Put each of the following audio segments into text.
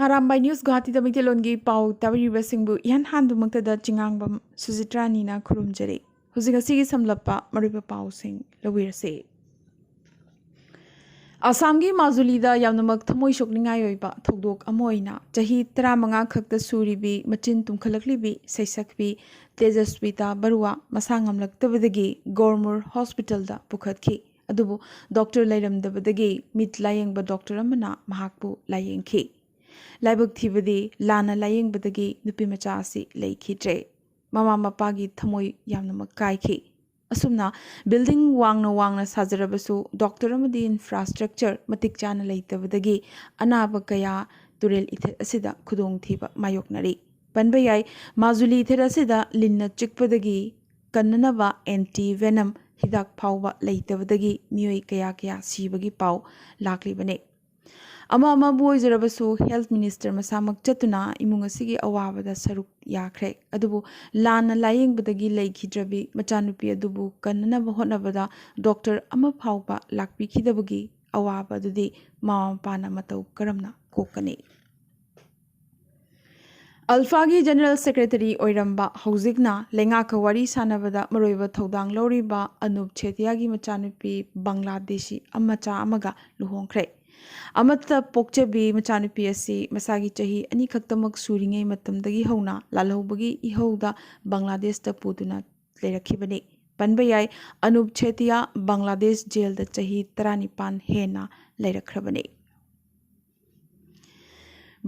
Arambai News Guwahati da Mitelongi Pau Tawiri Singbu Yan Handu Muktada Chingangbam Suzitrani Kurumjari Huzigasi Samlapa Mariba Pau Sing Lawirse Asamgi Mazulida Yanamak Tamoi Shokningayoiba Togdok Amoina Jahi Tramanga Kakta Suribi Machin Tumkalaklibi Saisakbi Tejaswita Barua Masangam Laktabadagi Gormur Hospital da Pukatki Adubu Dr. Layram Dabadagi Mit Layangba Dr. Amana Mahakbu Layangki Laibuk Thibadi Lana Laying Badagi Nupimachasi Laikitre Mama Mapagi Tamoi Yamnamakaiki Asumna building Wangna Sazarabasu Doctor Amadi infrastructure Matik Chana Laitabadagi Anaba Kaya Turel Ither Asida Kudong Thiba Mayoknari Panbayai Mazuli Terasida Linna Chikpadagi Kananava anti venom Hidak Pauba Laitabadagi Mui Kaya Kaya Sibagi Pau Lakli Bane Ama boy Zarabasu Health Minister Masamak Chatuna Imungasigi Awabada Saruk Yakre Adubu Lana lying Badagi Lake Hidrabi Machanupi Adubu Kanana Honavada Doctor Ama Paupa Lakpi Kidabagi Awaba Dudi Mama Pana Matau Karamna Kokani Alfagi General Secretary Oiramba Hauzigna Lenga Kawari Sanavada Maroiva Todang Loriba Anup Chetiagi Machanupi Bangladeshi Amacha Amaga Luhongkre Amata Pokchabi Machanupi Asi Masagi Chahi Ani Kaktamak Suringe Matamdagi Hona Lalhobagi Ihoda Bangladesh da Puduna Lerakibani Panbayai Anup Chetia Bangladesh Jail da Chahi Taranipan Hena Lerakrabani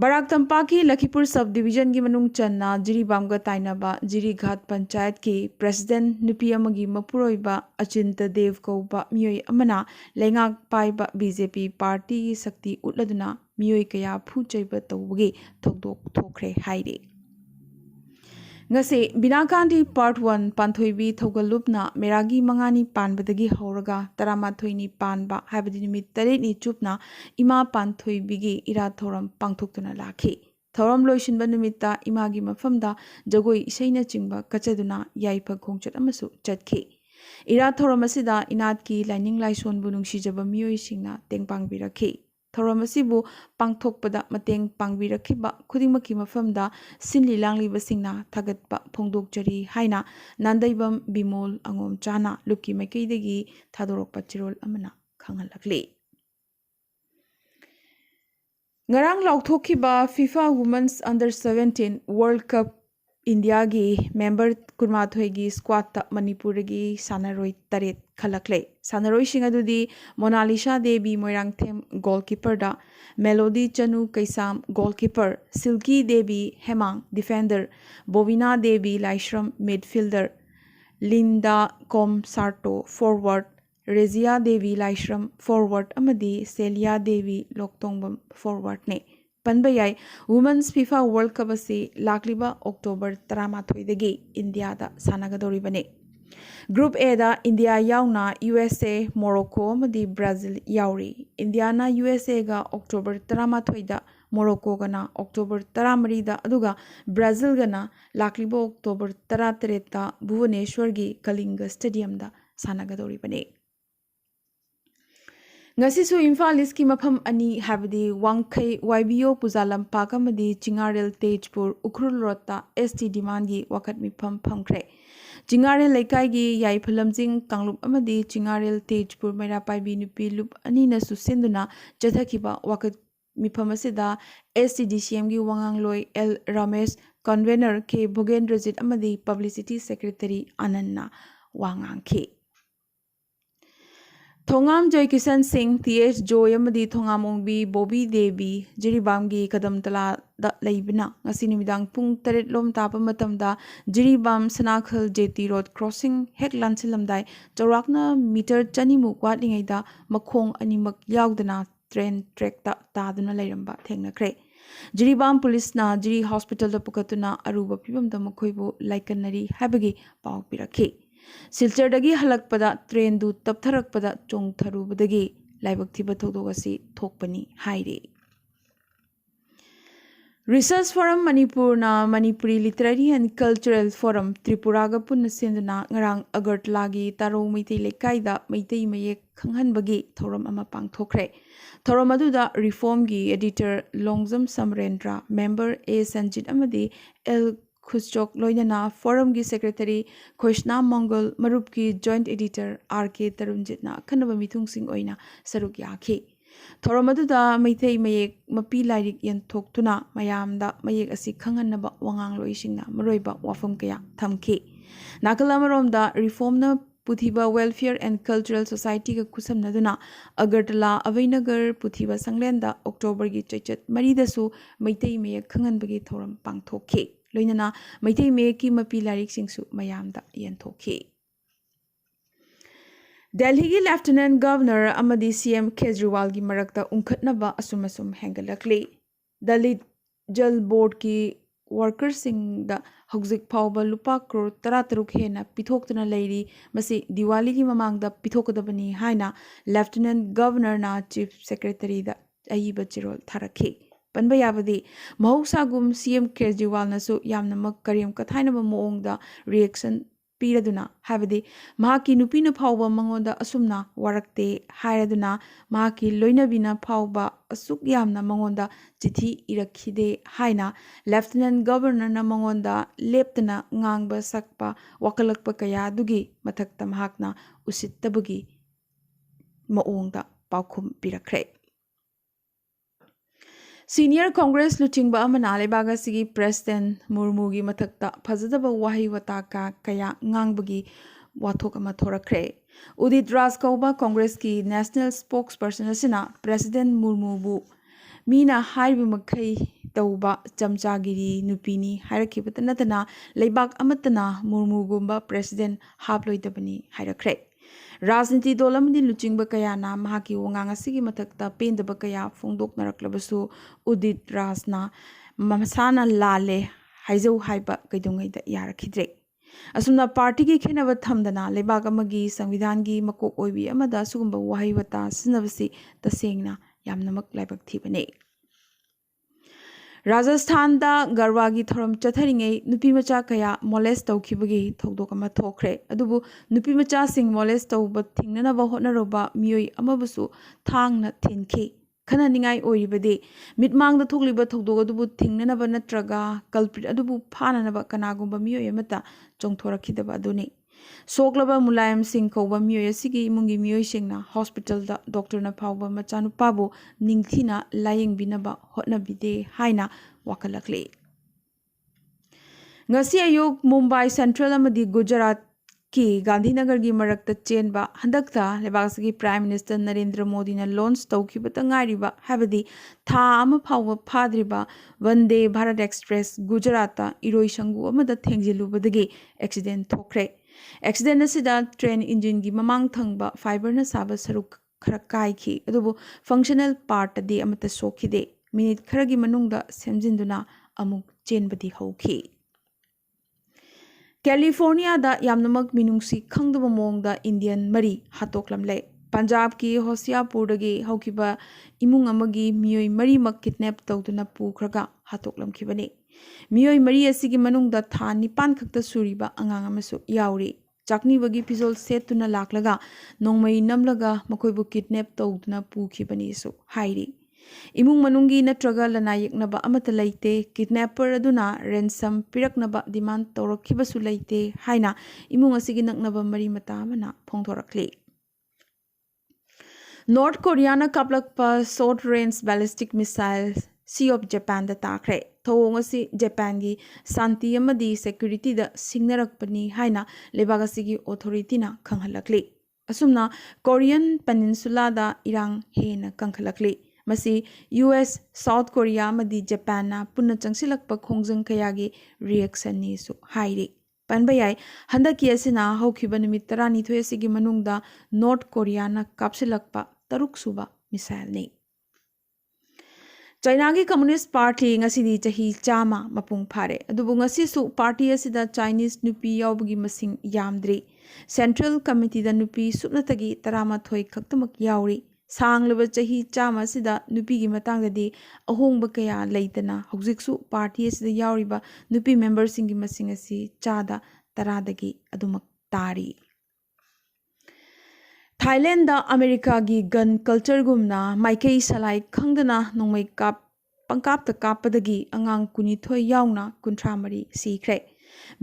Barak Tampaki Lakhipur Subdivision gi manung channa Jiribamga Tainaba Jirighat Panchayat ki President Nupiamagi Mapuroiba Achinta Dev Kauba Miyoi Amana Lengak Paiba BJP Party Sakti Utladuna Miyoi Kaya Phuchaiba Tawgi Thokdok Thokre Haide Ngase Binakandi Part 1 Panthoibi Thogalupna Meragi Mangani Panbadagi Horaga Taramathoini Panba Habadi Nimit Tareni Chupna Ima Panthoibigi Ira Thoram Pangthoktuna Laki Thoram Loishinba Numita Imagi Mafamda Jagoi Isaina Chingba Kachaduna Yaipa Kongchat Amasu Chatki Ira Thoramasida Inatki Lining Laison Bunungshi Jaba Miyoi Singna Tengpang Biraki Thoramasibu Pangthokpada Mateng Pangbirakiba Kudimaki Mafamda Sinli Langli Basingna Tagatpa Pongdok Jari Haina Nandaibam Bimol Angom Chana Luki Makaidagi Tadorok Pachirol Amana Kangalakli Ngarang Lauthokiba FIFA Women's Under 17 World Cup India gi member Kurmathoi gi squad ta Manipur gi Sanaroi Taret Khalakle Sanaroi Singadudi Monalisha Devi Moirangthem goalkeeper da Melody Chanu Kaisam goalkeeper Silky Devi Hemang defender Bovina Devi Laishram midfielder Linda Kom Sarto forward Rezia Devi Laishram forward amadi Celia Devi Loktongbam forward ne Panbayai Women's FIFA World Cup asi Lakliba October 13 dagi India da sanagadoribane Group A da India yauna USA Morocco amadi Brazil yauri India na USA ga October 13 da Morocco gana October 13 da aduga Brazil gana Lakliba October 13 da Bhubaneswar gi Kalinga Stadium da sanagadoribane Ngasisu Imphal East ki mafam ani habdi Wangkai YBO Puzalam Pakamadi Chingarel Tejpur Ukrul Rota ST demand gi wakat mifam phamkre Chingarel Laikai gi Yai Phalamjing Kanglup amadi Chingarel Tejpur Mairapai bi nupi lup ani na susinduna Jathakiba wakat mifam asida STDCM gi Wangangloi L Ramesh convener K Bhogendrajit amadi publicity secretary Ananna Wangangke Thongam Joy Kisan Singh, T.H. Joy Amadi Thongam Ongbi, Bobby Devi, Jiribamgi Kadam Tala da Laibina, Ngasinimidang Pung Taret Lom Tapamatamda, Jiribam Sanakhal JT Road Crossing, Hek Lansilamdai, Jorakna Meter Chanimuk Watlingada, Makong Animak Yaudana, Train Trek Taduna Lairamba, Tengnakre. Jiribam Police na Jiri Hospital da Pukatuna, Aruba Pibam da Makoibu, Laikanari, Habagi, Pau Piraki. Silchar dagi halak pada train du taptharak pada chong tharu badagi laibak thiba thodogasi thokpani haire Research Forum Manipurna Manipuri Literary and Cultural Forum Tripuraga Punna Senduna Ngarang Agartlagi Taro Meitei Lekaida Meitei Mayek Khanghanbagi Thoram ama pangthokre. Thoram aduda Reform gi editor Longzam Samrendra member A Sanjit amadi L Khuschok Loinana Forum gi secretary Khoshna Mongol Marup gi joint editor RK Tarunjitna Khanaba Mithung Singh oina saruk yakhi. Thoram aduda Meitei Mayek Mapi Lairik Yantoktuna Mayamda Mayek asi Khanghanaba Wangang Loisingna Maroiba Wafam Kaya Thamki. Nakalamaromda Reform na Puthiba Welfare and Cultural Society ka kusam naduna Agartala Avainagar Puthiba Sanglenda October gi Chachat Maridasu Meitei Mayek Khanganbagi Thoram Pangthokhi. Loinana Meitei Mayek ki Mapi Lairik Singsu Mayamda Yantokhi. Delhi ki Lieutenant Governor amadi CM Kejriwal gi marakta unkhatnaba asum hengalakli. Dalit Jal Board ki workers sing da hauzik phawba lupa crore 13 hena pithoktuna leiri masi Diwali ki mamangda pithokodabani haina Lieutenant Governor na Chief Secretary da ayiba chirol tharakhi. Panba yabadi mahausagum CM Kejriwal nasu yamnamak karyam kathainaba moongda reaction Piraduna, Havadi, Maki Nupina Pauba Mangonda Asumna, Warakte, Hiraduna, Maki Loinabina Pauba, Asukyamna Mangonda, Jiti Irakide, Haina, Lieutenant Governor na Mangonda, Leptana, Ngangba Sakpa, Wakalakpa Kaya Dugi, Mataktam Hakna, Usitabugi, Maongda, Paukum Pirakre. Senior Congress Luchingba Amana Lebaga Sigi President Murmugi Matakta Pazadaba Wahi Wataka Kaya Ngangbagi Watokama Thorakre. Udit Raskauba Congress ki National Spokesperson Asina President Murmubu Mina Haibu Makai Tauba Chamchagiri Nupini Hirakipatanatana Lebak Amatana Murmugumba President Habloidabani Hirakre. Rajniti dolamdi luchingba kaya na mahaki wangang asigi matakta pendaba kaya fongdok naraklabasu Udit Rajna masana lale haizau haiba kaidungai da yarakhidre. Asumna party ki khenaba thamdana lebak amagi sangvidhan gi makok oibi amada sugumba wahi wata sinabasi tasengna yamnamak laibak thibane. Rajasthan da Garwagi Thoram Chatharingai Nupimacha Kaya molest Taukibagi Tokdokama Tokre, Adubu Nupimacha sing molest Tauba Tingnava Honaroba Mui Amabusu Tang na Tinki. Kananingai Oibade, Midmang the Tokliba Tokdogadubu Tingnava Natraga, Culprit Adubu Pananaba Kanagumba Mui Yamata, Jongtora Kidaba Duni. Soglaba Mulayam Singh Koba Mui Sigi Mungi Mui Singna, Hospital da Doctor na Pauba Machanu Pabo, Ningthina, lying binaba, hotna bide, haina, wakalakli. Ngasi ayuk Mumbai Central amadi Gujarat ki Gandhinagar gi marakta chenba handakta lebasagi Prime Minister Narendra Modi na launch tawkibata ngairiba habadi tha ama phawba phadriba Vande Bharat Express Gujarata iroi sangu amada thengjilubadagi accident thokre. Accident asida train engine gi mamang thangba fiber na saba saruk khara kaiki adubu functional part adi amata sokhide minute kharagi manungda semjinduna amuk chenbadi hauki. California da yamnamak minungsi khangdaba mongda Indian mari hatoklamle. Punjab ki Hoshiarpur dagi haukiba imung amagi miyoi mari mak kidnap tawduna pukhraga hatoklamkibani. Miyoi mari asigi manungda tha nipan khakta suriba angang amasu yauri. Chakni bagi pizol setuna laklaga nongmai namlaga makoibu kidnap tawduna pukhibani su hairi. Imung manungi natraga lanayak naba amata laite kidnapper aduna ransom piraknaba demand tawrakhibasu laite haina imung asigi naknaba mari mata amana phongthorakli. North Korea na kaplakpa short range ballistic missiles Sea of Japan da takre. Thawongasi Japan gi santi amadi security da singnarakpani haina lebagasi authority na khanghalakli. Asumna Korean Peninsula da irang hena kanghalakli. Masi US, South Korea amadi Japan na punna changsilakpa khongjang kayagi reaction ni su hairi. Panbayai handaki asina haukiba numit 12 asigi manungda North Korea na kapsilakpa taruk suba missile ni. China ki Communist Party ngasidi chahi chama mapung phare adubu ngasi su party asida Chinese nupi yawbugi masing yamdri. Central Committee da nupi supnatagi 13 khaktamak yawri. सांगलबा चही चामा सिदा नुपी की मतंगददी अहोंग कया लेतना हौजिकसु party असिदा यावरिबा नुपी member सिंगी मसिंग असि चादा तरादगी अदुमक तारी Thailand दा America की gun culture गुमना माइकई सलाई खंगदना नोंमै काप पंकाप कापदगी अंगांग कुनिथोय यावना कुंथ्रा मरी सीख्रे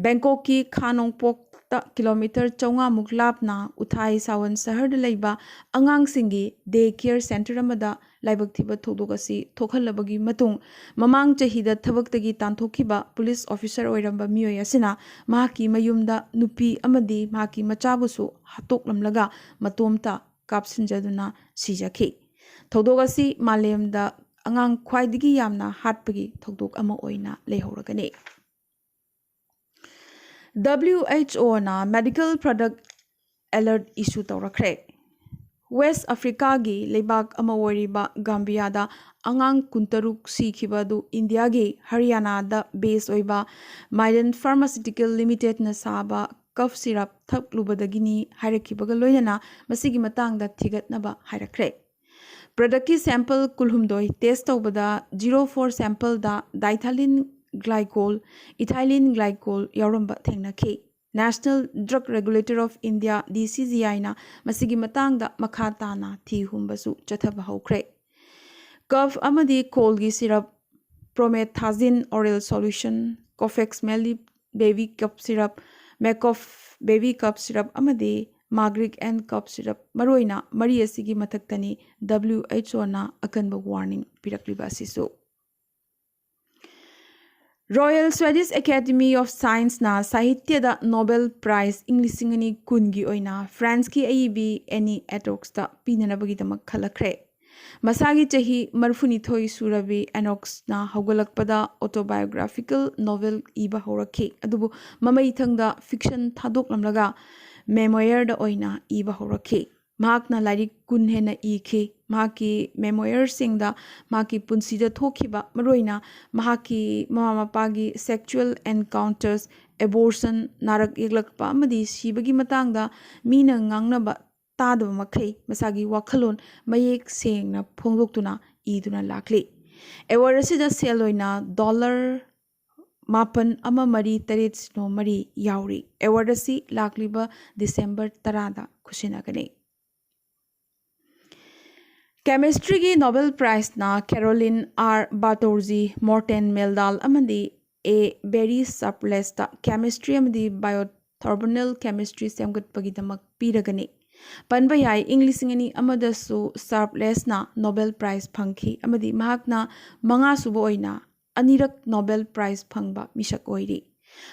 बैंकॉक की खानोंगपोक किलोमीटर 400 मुक लापना उथाई सावन शहर लेबा अंगांग सिंगी डे केयर सेंटर अमदा लाइबक थिबा थोदोक असि थोखलबगी मतुंग ममांग चहीदा थबक्तगी तांथोखिबा पुलिस ऑफिसर ओइरंबा मियोय असिना माकी मयुमदा नुपी अमदी माकी मचाबुसु हतोकलमलगा मतोमता कापसिनजदुना सिजखि थोदोक असि मालेमदा अंगांग ख्वाइदगी यामना हाटपगी थोदोक अमा ओइना लेहौरगने WHO na medical product alert issue tawrakre West Africa gi lebak ama wariba Gambia da angang kuntaruk sikhiba du India gi Haryana da base oiba Maiden Pharmaceutical Limited na saba cough syrup thaklubadagini hairakhibaga loinana masigi matang da thigatnaba hairakre product ki sample kulhumdoi test tawbada 04 sample da diethylene glycol ethylene glycol yauramba thengnakhi National Drug Regulator of India DCGI na masigi matangda makha tana thi humbasu chathaba hokre cough amadi cold gi syrup promethazine oral solution Cofex Melly baby cup syrup Macof baby cup syrup amadi Magric and cup syrup maroina mari asigi mathaktani WHO na akanba warning pirakliba sisu Royal Swedish Academy of Science na Sahitya da Nobel Prize Englishingani kungi oina France ki AEB any atox da pinanabagi damak khalakre Masagi chahi marfuni thoi surabi anox na haugalakpada autobiographical novel iba horakhi adubu mamai thangda fiction thadok lamlaga memoir da oina iba horakhi mahakna larik kun hena ikhi mahaki memoir singda mahaki punsida thokhiba maroina mahaki mama mapagi sexual encounters abortion narak yeglakpa amadi sibagi matangda mina ngangnaba tadaba makhai masagi wakhalon mayek sengna phongdoktuna iduna lakli award asida seloina dollar mapan ama mari taret sino mari yauri award asi lakliba December 10 da khusinagani Chemistry की Nobel Prize ना Caroline R. Bartolozzi, Morten Meldal amadi A. Berry Surplus ta Chemistry amadi Biothermal Chemistry semgatpagi damak piragani panba yai English ngani amada su Surplus na Nobel Prize phangki amadi mahakna manga subo oina anirak Nobel Prize phangba misak oiri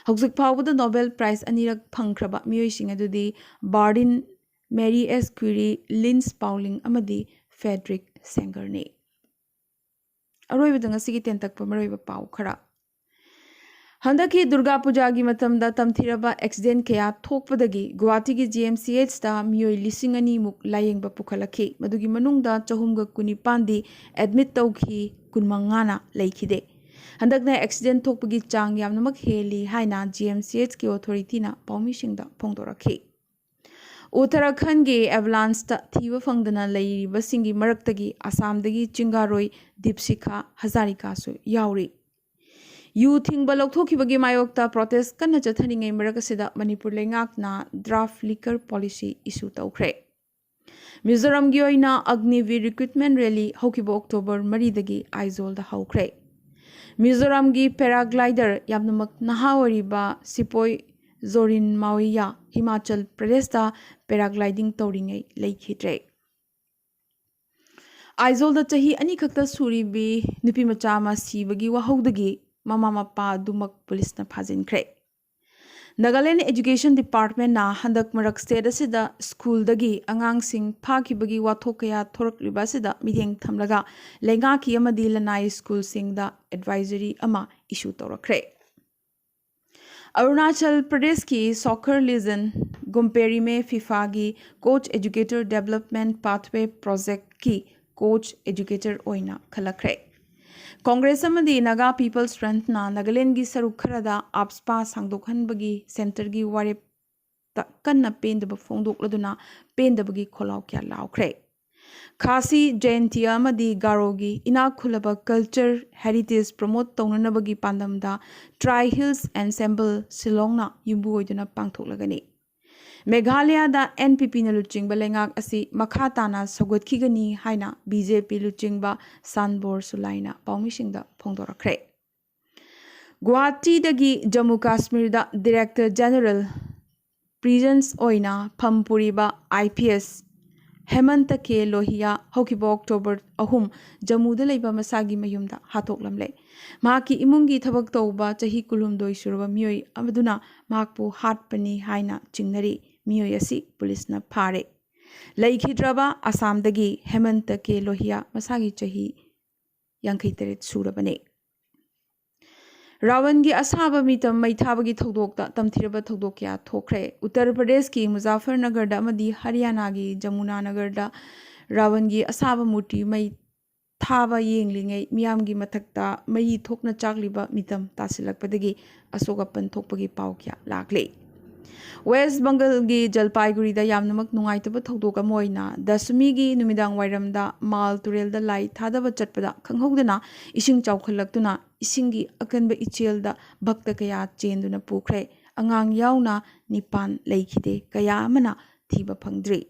hauzik phawbada Nobel Prize anirak phangkraba miyoising adudi Bardin Mary S. Curie Linus Pauling amadi Frederick Sanger ne aroiba danga sigi tentak pamaroiba pau khara handaki Durga Puja gi matamda tamthiraba accident kaya thokpadagi Guwahati gi GMCH da miyoi lisingani muk layengba pukhalakhi madugi manungda chahumga kuni pandi admit tawkhi kunmangana leikhide handakna accident thokpagi chang yamnamak heli haina GMCH ki authority na pawmisingda phongdorakhi Uttarakhand ge avalanche ta thiwa fangdana leiriba singi maraktagi Assam dagi Chingaroi Dipsika Hazarika su yauri yu thingba lokthokibagi mayokta protest kanna chathaningai marakasida Manipur lengakna draft liquor policy issue tawkhre Mizoram gi oina Agniveer recruitment rally hokiba October 3 dagi Aizawl da haukhre Mizoram gi paraglider yamnamak nahawariba Sipoi Zorin Mawiya Himachal Pradesh da paragliding tawringai leikhidre Aizawl da chahi ani khakta suribi nupi macha ma sibagi wahaudagi mama mapa dumak police na phajinkre Nagaland Education Department na handak marak state asida school dagi angang sing phakibagi wathokaya thorakliba sida mideng thamlaga lenga ki amadi lanai school sing da advisory ama issue tawrakre Arunachal Pradesh की soccer legend Gumperi में FIFA की coach educator development pathway project की coach educator ओइना खलखरे कांग्रेस अमदी Naga people strength ना नागालैंड की सरुक खरदा आपस्पा सांगदोखनबगी सेंटर की वारेप कन्ना पेंदब फोंदोकलदुना पेंदबगी खोलाव क्या लावखरे खासी जयंतिया अमदी गारोगी इना खुलबा कल्चर हेरिटेज प्रमोट तौननबगी पांदमदा ट्राई हिल्स एनसेम्बल शिलोंगना युंबु ओइदुना पांथोकलगनी मेघालय दा एनपीपी न लुचिंग लेंगाक असी मखा ताना सौगतखिगनी हाइना बीजेपी लुचिंग सानबोर सुलाइना पाउमिसिंगदा फोंदोरखरे गुवाहाटी दगी जम्मू कश्मीर दा डायरेक्टर जनरल प्रिजन्स ओइना फमपुरीबा आईपीएस हेमंत के लोहिया हौकिबो अक्टोबर 3 जम्मूदा लेबा मसागी मयुमदा हाथोकलमले माकी इमुंगी थबक तौबा चही कुलुमदोई सुरबा मियोई अमदुना माकपु हाटपनी हाइना चिंगनरी मियोई असि पुलिसना फारे लैखिद्रबा आसामदगी हेमंत के लोहिया मसागी चही 53 सुरबने रावण की असाब मीतम मैथाब की थौदोकता तमथिरब थौदोक क्या थोखरे उत्तर प्रदेश की मुजफ्फरनगर हरियाणा की जमुना नगर रावण की असाब मूर्ति मई थाब येंगलिंगै मियाम की मथक्ता मई थोकना चाकलिब मीतम तासिलकपदगी अशोकपन थोकपगी पाव क्या लाखले वेस्ट बंगाल की जलपाईगुड़ी यामनमक नुंगाइतब थौदोक अमोइना दशमी की नुमिदांग वाइरमदा माल तुरेलदा लाई थादब चटपदा खंगहौदना इसिंग चाउखलक्तुना इसिंगी अकनब इचेलदा भक्त कया चेंदुना पुखरे अंगांग याउना निपान लेखिदे कया अमना थीबा फंगद्री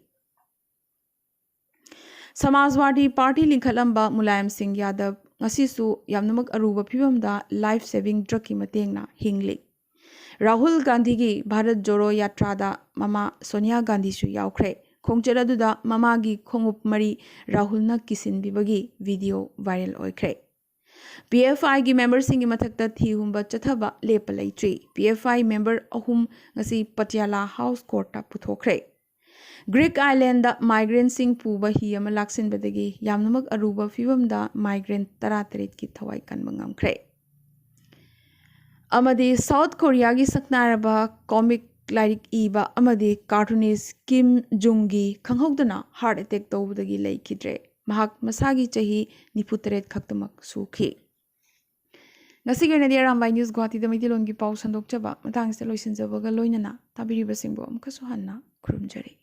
समाजवादी पार्टी लिंखलंबा Mulayam Singh Yadav ngasisu yamnamak aruba phibamda life saving drug ki matengna hingli Rahul Gandhi की भारत जोड़ो यात्रा दा ममा सोनिया गांधी सु याउखरे खोंगचर अदुदा ममा की खोंगुप मरी राहुल न किसिन बिबगी वीडियो वायरल ओइखरे पीएफआई की मेंबर सिंह की मथक्ता थी हुंबा चथबा लेप लैत्री पीएफआई मेंबर अहुम ngasi पटियाला हाउस कोर्ट पुथोखरे ग्रीक आइलैंड माइग्रेंट सिंह पुबा ही अमा लाक्सिनबदगी यामनमक अरुबा फिबमदा माइग्रेंट 13 की थवाई कनबा ngamखरे अमदी साउथ कोरिया की सकनारबा कॉमिक लाइक इबा अमदी कार्टूनिस्ट किम जुंगी खंगहौदना हार्ट अटैक तौबदगी लेखिद्रे महाक मसागी चही 93 खक्तमक सुखी ngasigerna arambai news guwahati da maitilon gi paw sandokchaba matangse loisinjaba ga loinana tabiriba singbo amkasu hanna khurumjari